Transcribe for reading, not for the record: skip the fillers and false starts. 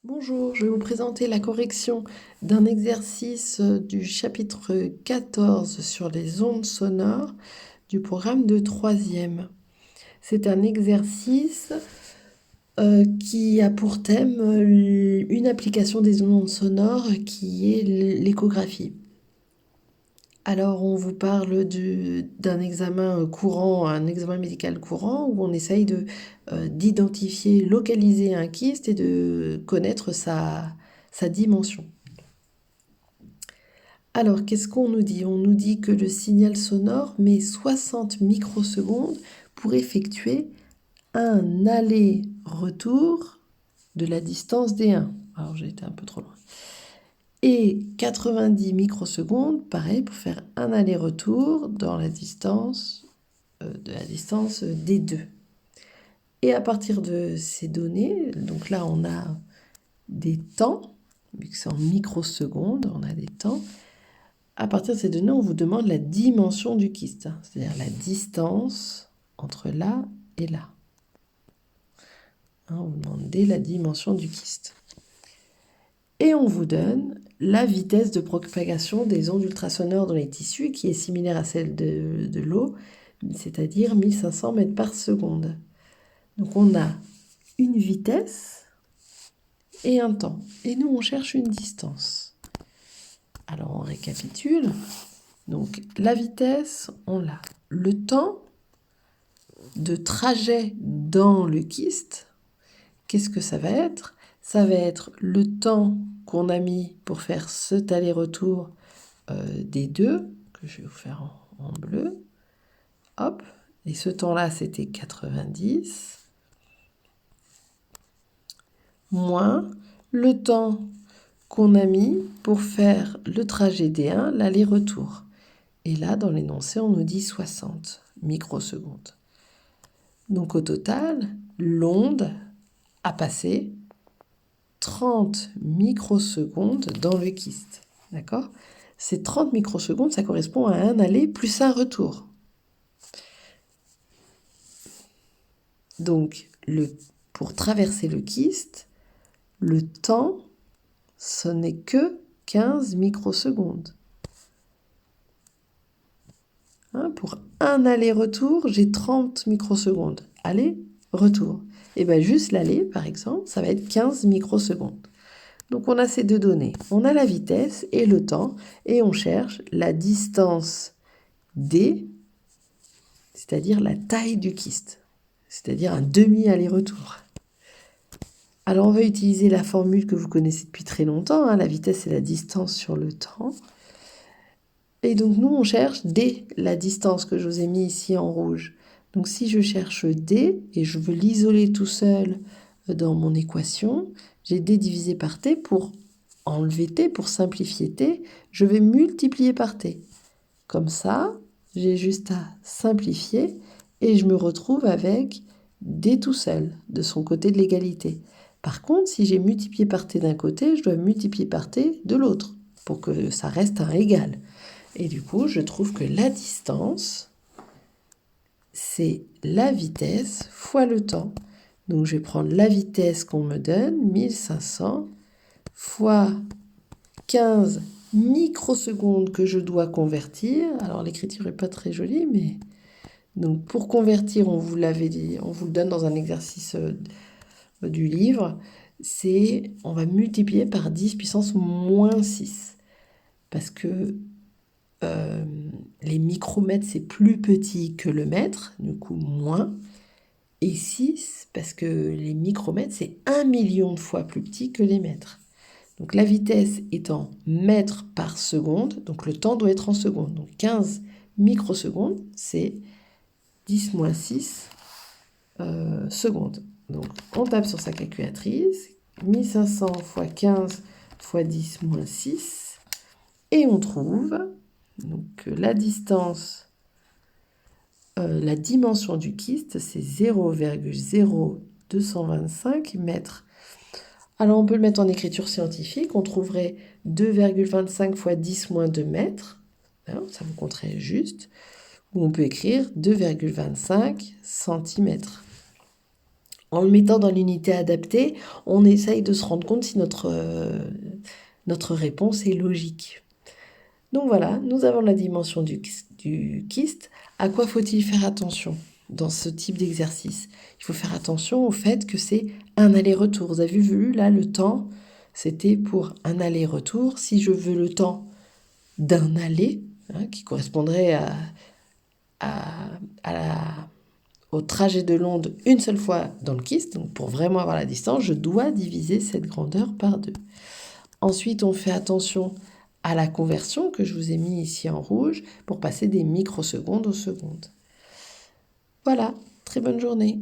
Bonjour, je vais vous présenter la correction d'un exercice du chapitre 14 sur les ondes sonores du programme de 3e. C'est un exercice qui a pour thème une application des ondes sonores qui est l'échographie. Alors on vous parle d'un examen courant, un examen médical courant où on essaye d'identifier, localiser un kyste et de connaître sa dimension. Alors, qu'est-ce qu'on nous dit? On nous dit que le signal sonore met 60 microsecondes pour effectuer un aller-retour de la distance D1. Alors, j'ai été un peu trop loin. Et 90 microsecondes, pareil, pour faire un aller-retour dans la distance D2. Et à partir de ces données, donc là, on a des temps, vu que c'est en microsecondes, on a des temps. À partir de ces données, on vous demande la dimension du kyste, c'est-à-dire la distance entre là et là. On vous demande la dimension du kyste. Et on vous donne la vitesse de propagation des ondes ultrasonores dans les tissus, qui est similaire à celle de l'eau, c'est-à-dire 1500 mètres par seconde. Donc on a une vitesse et un temps. Et nous, on cherche une distance. Alors on récapitule. Donc la vitesse, on l'a. Le temps de trajet dans le kyste, qu'est-ce que ça va être? Ça va être le temps qu'on a mis pour faire cet aller-retour des deux, que je vais vous faire en bleu. Hop, et ce temps-là, c'était 90. Moins le temps qu'on a mis pour faire le trajet D1, l'aller-retour. Et là, dans l'énoncé, on nous dit 60 microsecondes. Donc au total, l'onde a passé 30 microsecondes dans le kyste. D'accord? Ces 30 microsecondes, ça correspond à un aller plus un retour. Donc, pour traverser le kyste, le temps, ce n'est que 15 microsecondes. Pour un aller-retour, j'ai 30 microsecondes. Aller-retour. Et bien juste l'aller, par exemple, ça va être 15 microsecondes. Donc on a ces deux données. On a la vitesse et le temps, et on cherche la distance D, c'est-à-dire la taille du kyste, c'est-à-dire un demi-aller-retour. Alors on va utiliser la formule que vous connaissez depuis très longtemps, la vitesse c'est la distance sur le temps. Et donc nous on cherche D, la distance que je vous ai mis ici en rouge. Donc si je cherche D, et je veux l'isoler tout seul dans mon équation, j'ai D divisé par T. Pour enlever T, pour simplifier T, je vais multiplier par T. Comme ça, j'ai juste à simplifier et je me retrouve avec D tout seul, de son côté de l'égalité. Par contre, si j'ai multiplié par T d'un côté, je dois multiplier par T de l'autre, pour que ça reste un égal. Et du coup, je trouve que la distance, c'est la vitesse fois le temps. Donc, je vais prendre la vitesse qu'on me donne, 1500, fois 15 microsecondes que je dois convertir. Alors, l'écriture n'est pas très jolie, mais... Donc, pour convertir, on vous l'avait dit, on vous le donne dans un exercice du livre, on va multiplier par 10 puissance moins 6. Parce que les micromètres, c'est plus petit que le mètre, du coup moins. Et 6, parce que les micromètres, c'est 1 million de fois plus petit que les mètres. Donc la vitesse est en mètres par seconde, donc le temps doit être en secondes. Donc 15 microsecondes, c'est 10 moins 6 secondes. Donc on tape sur sa calculatrice, 1500 fois 15 fois 10 moins 6, et on trouve donc la distance, la dimension du kyste, c'est 0,0225 mètres. Alors on peut le mettre en écriture scientifique, on trouverait 2,25 fois 10 moins 2 mètres, ça vous compterait juste, ou on peut écrire 2,25 cm. En le mettant dans l'unité adaptée, on essaye de se rendre compte si notre réponse est logique. Donc voilà, nous avons la dimension du kyste. À quoi faut-il faire attention dans ce type d'exercice? Il faut faire attention au fait que c'est un aller-retour. Vous avez vu là le temps, c'était pour un aller-retour. Si je veux le temps d'un aller, qui correspondrait au trajet de l'onde une seule fois dans le kyste, donc pour vraiment avoir la distance, je dois diviser cette grandeur par 2. Ensuite, on fait attention à la conversion que je vous ai mis ici en rouge pour passer des microsecondes aux secondes. Voilà, très bonne journée.